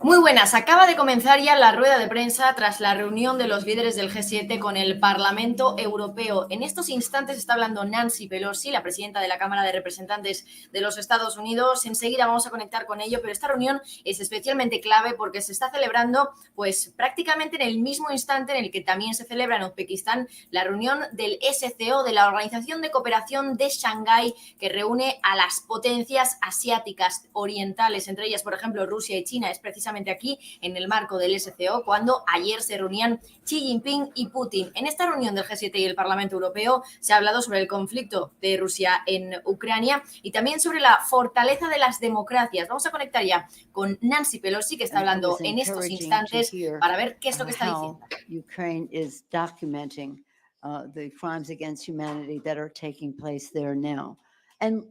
Muy buenas, acaba de comenzar ya la rueda de prensa tras la reunión de los líderes del G7 con el Parlamento Europeo. En estos instantes está hablando Nancy Pelosi, la presidenta de la Cámara de Representantes de los Estados Unidos. Enseguida vamos a conectar con ello, pero esta reunión es especialmente clave porque se está celebrando pues prácticamente en el mismo instante en el que también se celebra en Uzbekistán la reunión del SCO, de la Organización de Cooperación de Shanghái, que reúne a las potencias asiáticas orientales, entre ellas, por ejemplo, Rusia y China. Es precisamente aquí, en el marco del SCO, cuando ayer se reunían Xi Jinping y Putin. En esta reunión del G7 y el Parlamento Europeo se ha hablado sobre el conflicto de Rusia en Ucrania y también sobre la fortaleza de las democracias. Vamos a conectar ya con Nancy Pelosi, que está hablando en estos instantes, para ver qué es lo que está diciendo. Ukraine is documenting the crimes against humanity that are taking place there now. And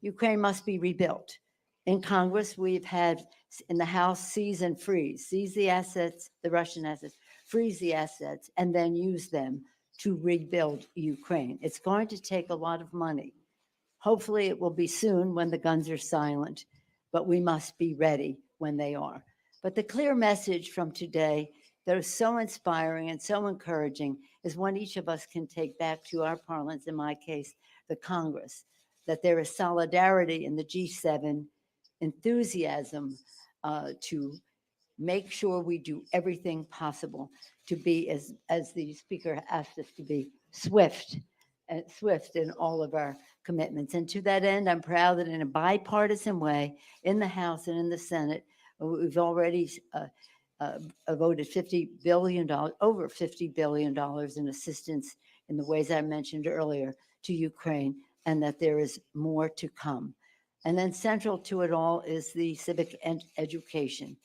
Ukraine must be rebuilt. In Congress, we've had in the House seize and freeze, seize the assets, the Russian assets, freeze the assets, and then use them to rebuild Ukraine. It's going to take a lot of money. Hopefully it will be soon when the guns are silent, but we must be ready when they are. But the clear message from today that is so inspiring and so encouraging is one each of us can take back to our parliaments, in my case, the Congress, that there is solidarity in the G7, enthusiasm to make sure we do everything possible to be, as the speaker asked us to be, swift in all of our commitments. And to that end, I'm proud that in a bipartisan way, in the House and in the Senate, we've already voted $50 billion, over $50 billion in assistance in the ways I mentioned earlier to Ukraine, and that there is more to come. And then central to it all is the civic education,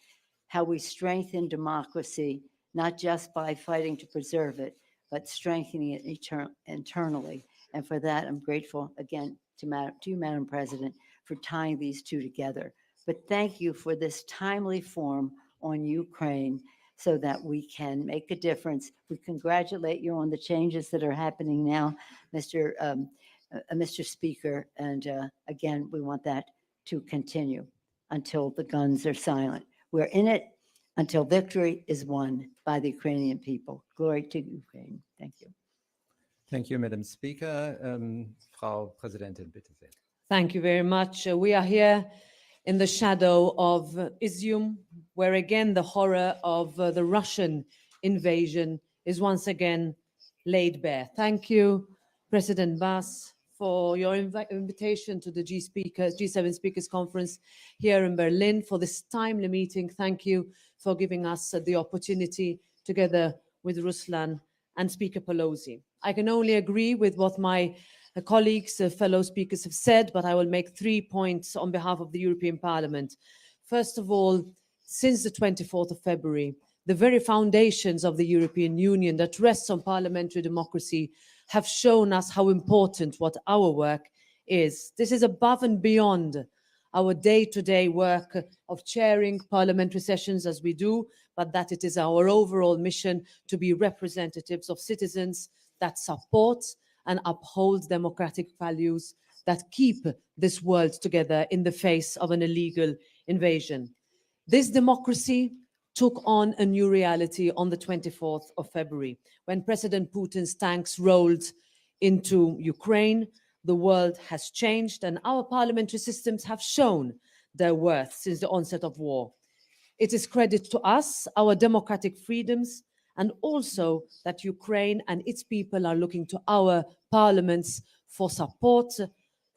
how we strengthen democracy, not just by fighting to preserve it, but strengthening it internally. And for that, I'm grateful again to you, Madam President, for tying these two together. But thank you for this timely forum on Ukraine so that we can make a difference. We congratulate you on the changes that are happening now, Mr. Speaker, and again, we want that to continue until the guns are silent. We're in it until victory is won by the Ukrainian people. Glory to Ukraine. Thank you. Thank you, Madam Speaker. Frau Präsidentin, bitte sehr. Thank you very much. We are here in the shadow of Izium, where again the horror of the Russian invasion is once again laid bare. Thank you, President Bas, for your invitation to the G7 Speakers Conference here in Berlin for this timely meeting. Thank you for giving us the opportunity, together with Ruslan and Speaker Pelosi. I can only agree with what my colleagues, fellow speakers have said, but I will make 3 points on behalf of the European Parliament. First of all, since the 24th of February, the very foundations of the European Union that rests on parliamentary democracy have shown us how important what our work is. This is above and beyond our day-to-day work of chairing parliamentary sessions as we do, but that it is our overall mission to be representatives of citizens that support and uphold democratic values that keep this world together in the face of an illegal invasion. This democracy took on a new reality on the 24th of February, when President Putin's tanks rolled into Ukraine. The world has changed, and our parliamentary systems have shown their worth since the onset of war. It is credit to us, our democratic freedoms, and also that Ukraine and its people are looking to our parliaments for support,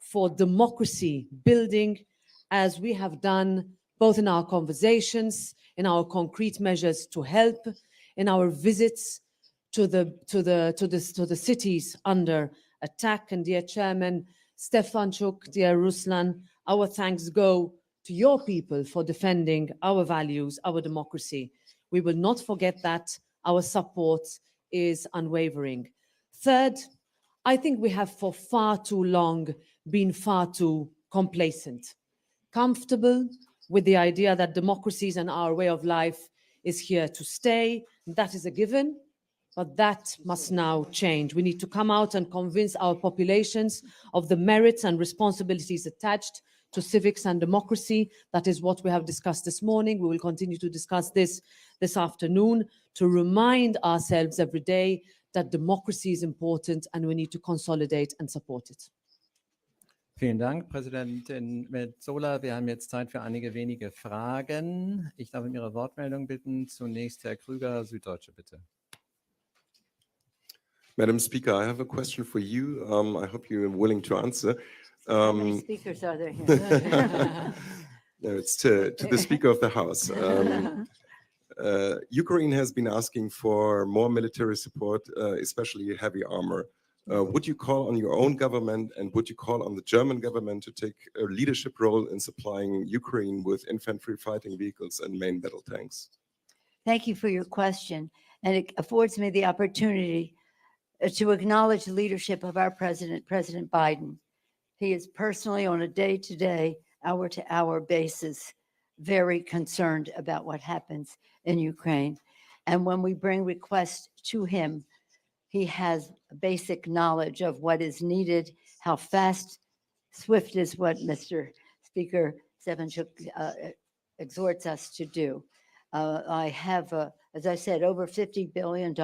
for democracy building, as we have done both in our conversations, in our concrete measures to help, in our visits to the cities under attack. And dear Chairman Stefanchuk, dear Ruslan, our thanks go to your people for defending our values, our democracy. We will not forget that. Our support is unwavering. Third, I think we have for far too long been far too complacent, comfortable with the idea that democracies and our way of life is here to stay. That is a given, but that must now change. We need to come out and convince our populations of the merits and responsibilities attached to civics and democracy. That is what we have discussed this morning. We will continue to discuss this afternoon to remind ourselves every day that democracy is important and we need to consolidate and support it. Vielen Dank, Präsidentin Metsola. Wir haben jetzt Zeit für einige wenige Fragen. Ich darf um Ihre Wortmeldung bitten. Zunächst Herr Krüger, Süddeutsche, bitte. Madam Speaker, I have a question for you. I hope you're willing to answer. How many speakers are there here? No, it's to the Speaker of the House. Ukraine has been asking for more military support, especially heavy armor. Would you call on your own government and would you call on the German government to take a leadership role in supplying Ukraine with infantry fighting vehicles and main battle tanks? Thank you for your question. And it affords me the opportunity to acknowledge the leadership of our president, President Biden. He is personally on a day-to-day, hour-to-hour basis, very concerned about what happens in Ukraine. And when we bring requests to him, he has basic knowledge of what is needed, how fast, swift is what Mr. Speaker Stefanchuk exhorts us to do. I have, as I said, over $50 billion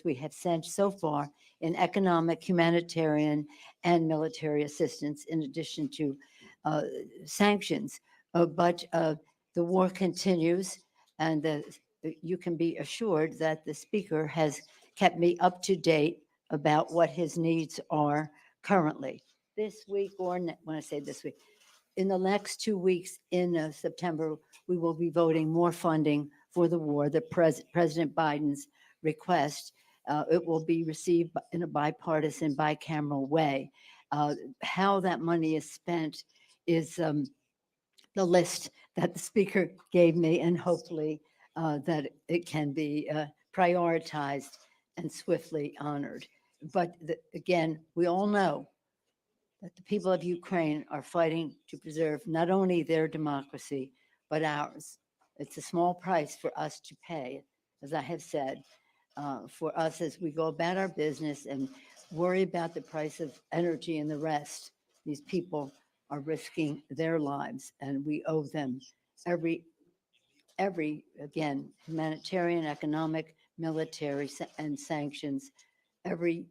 we have sent so far in economic, humanitarian, and military assistance, in addition to sanctions. But the war continues, and you can be assured that the Speaker has kept me up to date about what his needs are currently. This week, or when I say this week, in the next 2 weeks in September, we will be voting more funding for the war, the President Biden's request. It will be received in a bipartisan, bicameral way. How that money is spent is the list that the Speaker gave me, and hopefully that it can be prioritized and swiftly honored. But again, we all know that the people of Ukraine are fighting to preserve not only their democracy, but ours. It's a small price for us to pay, as I have said, for us as we go about our business and worry about the price of energy and the rest. These people are risking their lives, and we owe them every again, humanitarian, economic, military, and sanctions, every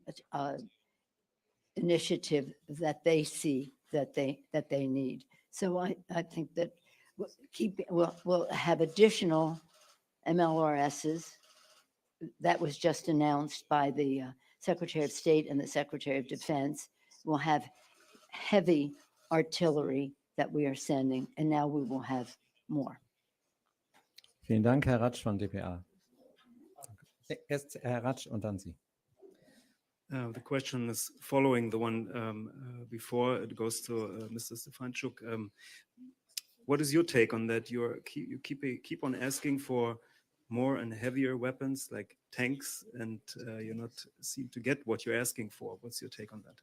initiative that they see that they need. So I think that we'll have additional MLRSs. That was just announced by the Secretary of State and the Secretary of Defense. We'll have heavy artillery that we are sending, and now we will have more. Vielen Dank, Herr Ratsch von dpa. Erst Herr Ratsch und dann Sie. The question is following the one before. It goes to Mr. Stefanchuk. What is your take on that? You keep on asking for more and heavier weapons like tanks, and you're not seem to get what you're asking for. What's your take on that?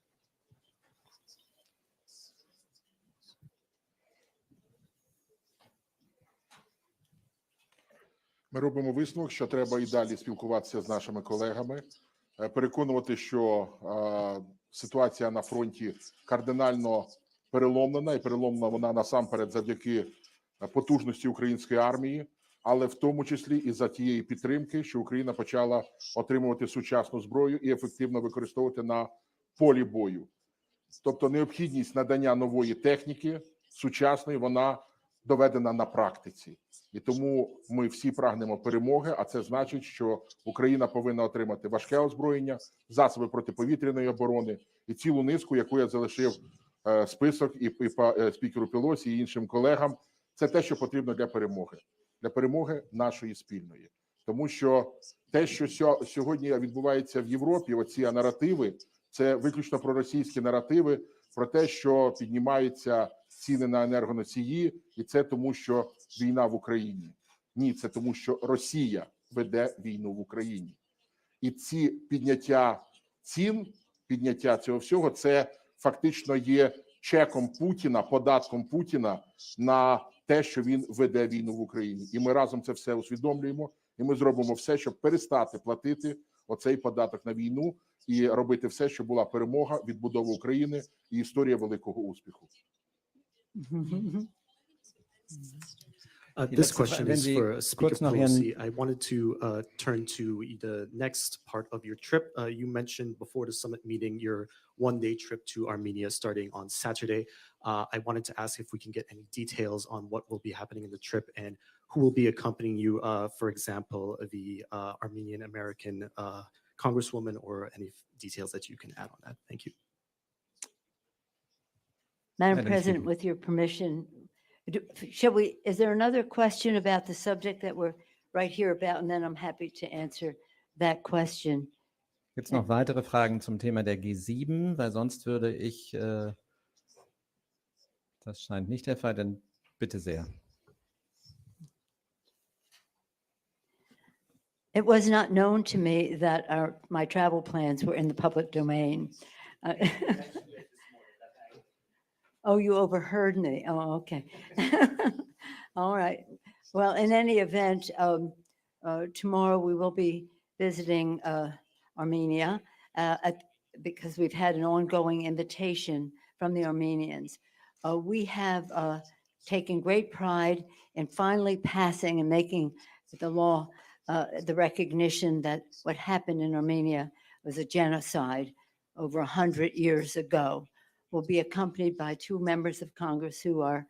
Ми робимо висновок, що треба і далі спілкуватися з нашими колегами, переконувати, що ситуація на фронті кардинально переломлена, і переломлена вона насамперед завдяки потужності української армії, але в тому числі і за тієї підтримки, що Україна почала отримувати сучасну зброю і ефективно використовувати на полі бою. Тобто необхідність надання нової техніки, сучасної, вона доведена на практиці. І тому ми всі прагнемо перемоги, а це значить, що Україна повинна отримати важке озброєння, засоби протиповітряної оборони і цілу низку, яку я залишив список і спікеру Пелосі, і іншим колегам. Це те, що потрібно для перемоги нашої спільної. Тому що те, що сьогодні відбувається в Європі, оці наративи, це виключно проросійські наративи про те, що піднімаються ціни на енергоносії, і це тому, що війна в Україні. Ні, це тому, що Росія веде війну в Україні. І ці підняття цін, підняття цього всього, це фактично є чеком Путіна, податком Путіна на те, що він веде війну в Україні. І ми разом це все усвідомлюємо, і ми зробимо все, щоб перестати платити оцей податок на війну і робити все, щоб була перемога, відбудова України і історія великого успіху. Die This letzte question wenn is Sie for Speaker kurz noch Ihren Pelosi. I wanted to turn to the next part of your trip. You mentioned before the summit meeting your one-day trip to Armenia starting on Saturday. I wanted to ask if we can get any details on what will be happening in the trip and who will be accompanying you, for example, the Armenian American Congresswoman, or any details that you can add on that. Thank you. Madam Madam President, Speaker. with your permission, is there another question about the subject that we're right here about? And then I'm happy to answer that question. Gibt es noch weitere Fragen zum Thema der G7? Weil sonst würde ich, das scheint nicht der Fall, dann bitte sehr. It was not known to me that my travel plans were in the public domain. Oh, you overheard me. Oh, okay. All right. Well, in any event, tomorrow we will be visiting Armenia because we've had an ongoing invitation from the Armenians. We have taken great pride in finally passing and making the law, the recognition that what happened in Armenia was a genocide over 100 years ago. We'll be accompanied by two members of Congress who are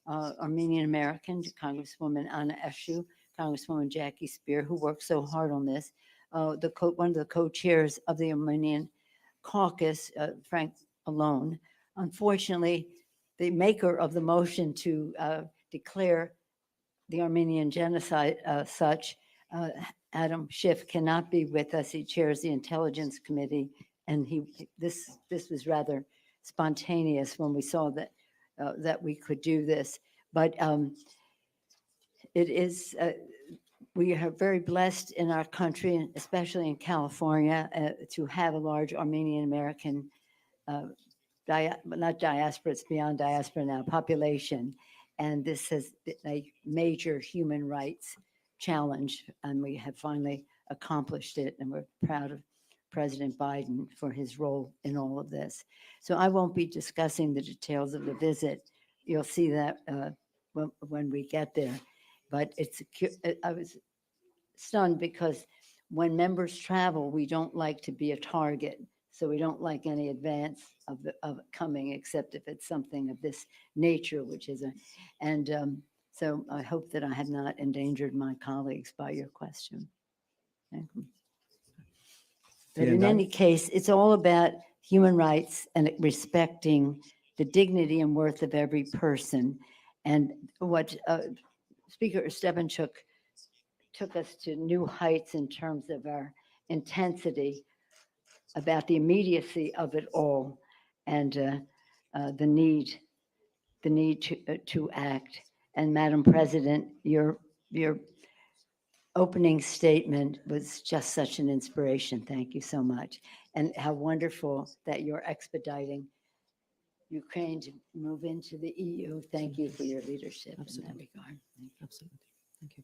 Armenian American, Congresswoman Anna Eshu, Congresswoman Jackie Spear, who worked so hard on this, one of the co-chairs of the Armenian caucus, Frank Alone. Unfortunately, the maker of the motion to declare the Armenian genocide such, Adam Schiff, cannot be with us. He chairs the Intelligence Committee, and this was rather spontaneous when we saw that that we could do this. But it is, we are very blessed in our country, and especially in California, to have a large Armenian American, not diaspora, it's beyond diaspora now, population. And this has been a major human rights challenge, and we have finally accomplished it, and we're proud of President Biden for his role in all of this. So I won't be discussing the details of the visit. You'll see that when we get there. But I was stunned because when members travel, we don't like to be a target. So we don't like any advance of it coming, except if it's something of this nature, which is so I hope that I have not endangered my colleagues by your question. Thank you. But in any case, it's all about human rights and respecting the dignity and worth of every person. And what Speaker Stepanchuk took us to new heights in terms of our intensity about the immediacy of it all, and the need to act. And Madam President, your opening statement was just such an inspiration. Thank you so much. And how wonderful that you're expediting Ukraine to move into the EU. Thank you for your leadership in that regard. Absolutely. Thank you.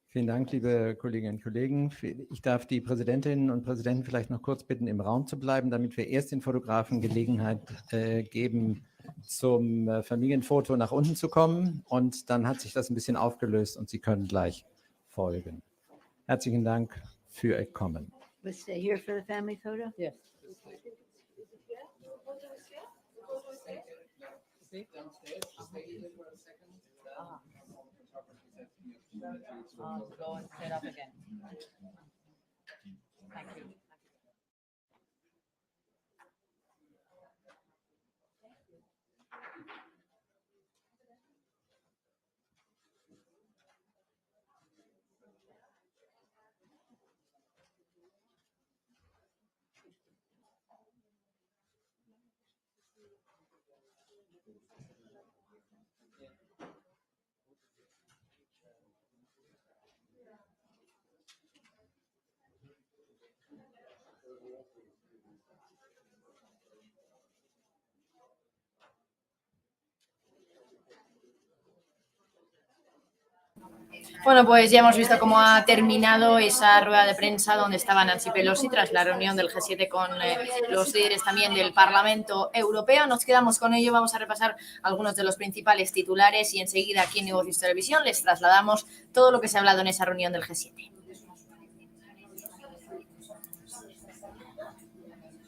Vielen Dank, liebe Kolleginnen und Kollegen. Ich darf die Präsidentinnen und Präsidenten vielleicht noch kurz bitten, im Raum zu bleiben, damit wir erst den Fotografen Gelegenheit geben, zum Familienfoto nach unten zu kommen. Und dann hat sich das ein bisschen aufgelöst und Sie können gleich folgen. Herzlichen Dank für Ihr Kommen. We'll stay here for the family photo? Yes. Go and set up again. Thank you. Bueno, pues ya hemos visto cómo ha terminado esa rueda de prensa donde estaba Nancy Pelosi tras la reunión del G7 con los líderes también del Parlamento Europeo. Nos quedamos con ello, vamos a repasar algunos de los principales titulares y enseguida aquí en Negocios Televisión les trasladamos todo lo que se ha hablado en esa reunión del G7.